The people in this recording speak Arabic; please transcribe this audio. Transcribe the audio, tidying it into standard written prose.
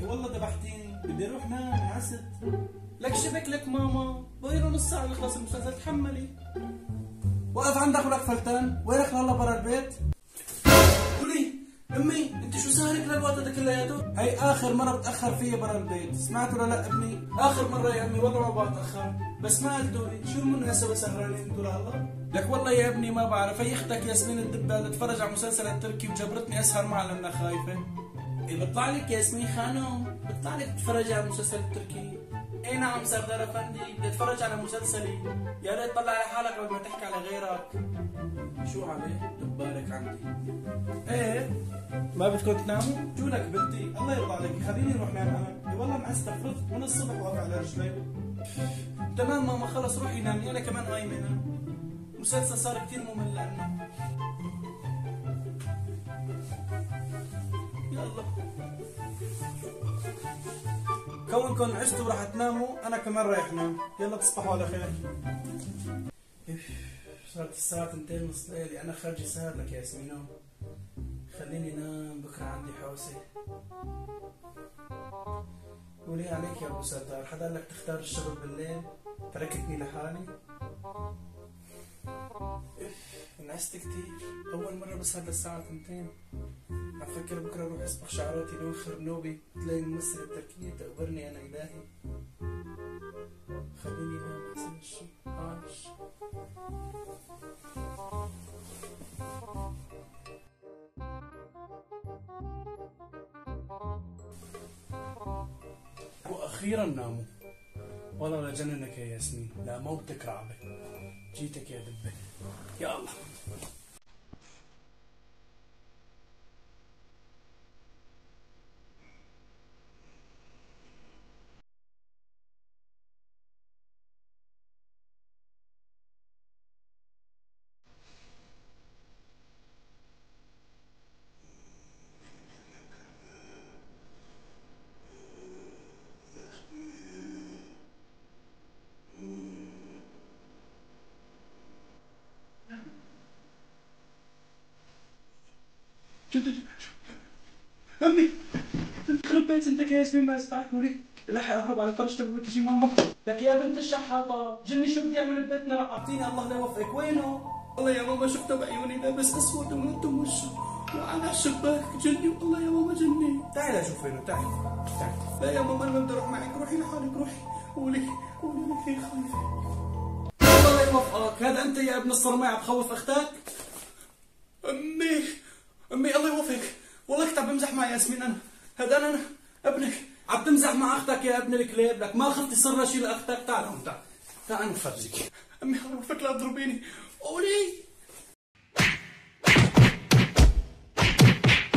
والله ذبحتيني، بدي اروح نام انعست. لك شبك لك ماما، بقي له نص ساعة يخلص المسلسل، تحملي. وقف عندك ولك فلتان، وينك هلا برا البيت؟ قولي امي انت شو سهرك للوقت هذا كلياته؟ هي اخر مرة بتأخر فيا برا البيت، سمعت ولا لا ابني؟ اخر مرة يا امي والله ما بتأخر، بس ما قلتوا لي شو المناسبة سهرانين انتوا لهلا؟ لك والله يا ابني ما بعرف، هي اختك ياسمين الدبال تتفرج على مسلسل التركي وجبرتني اسهر معها لانها خايفة. إيه بيطلع لك ياسمين خانم، بيطلع لك تتفرج على المسلسل التركي. اي نعم سردار افندي، بدي اتفرج على مسلسلي، يا ريت تطلع على حالك قبل ما تحكي على غيرك. شو عليه؟ دبالك عندي. ايه ما بدكم تناموا؟ شو لك بنتي؟ الله يرضى عليك خليني اروح نام انا، إيه والله معستفرت من الصبح واقف على رجلي. تمام ماما خلص روحي نامي، انا كمان قايمة انام. المسلسل صار كثير ممل لانه. يلا كونكم عشتوا ورح تناموا، انا كمان رايح نام، يلا تصبحوا على خير. صارت الساعة 2 نص ليلي، انا خارج سهر لك يا ياسمينو، خليني نام بكره عندي حوسه. ولي عليك يا ابو سردار، حدا قال لك تختار الشغل بالليل؟ تركتني لحالي؟ انعست كتير، اول مرة بسهر للساعة 2. عم فكر بكره اروح اصبغ شعراتي لون خرنوبي، تلاقي الممثلة التركية تقبرني انا الهي. خليني نام احسن شي عايش. واخيرا ناموا. والله لجننك يا ياسمين، لا موتك رعبة، جيتك يا دبة. يا الله امي يخرب بيت انت يا ياسمين، ما استعجلوا لحق اهرب على فرشتك وتجي ماما. لك يا بنت الشحاطه جني، شو بدي اعمل ببيتنا؟ اعطيني الله لا يوفقك. وينه؟ والله يا ماما شفته بعيوني لابس اسود ومنتم وشه وعلى الشباك، جني والله يا ماما جني. تعالي اشوف وينه، تعالي تعالي. لا يا ماما انا ما بدي اروح معك، روحي لحالك روحي. قولي لك هي خايفه. الله لا يوفقك، هذا انت يا ابن الصرماء بخوف اختك؟ امي الله يوفقك، والله كنت عم بمزح مع ياسمين هذا انا ابنك، عم تمزح مع اختك يا ابن الكليب، لك ما خفتي صرنا شيء لاختك؟ تعال هون تعال انا بفرجيك. امي الله يوفقك لا تضربيني. قولي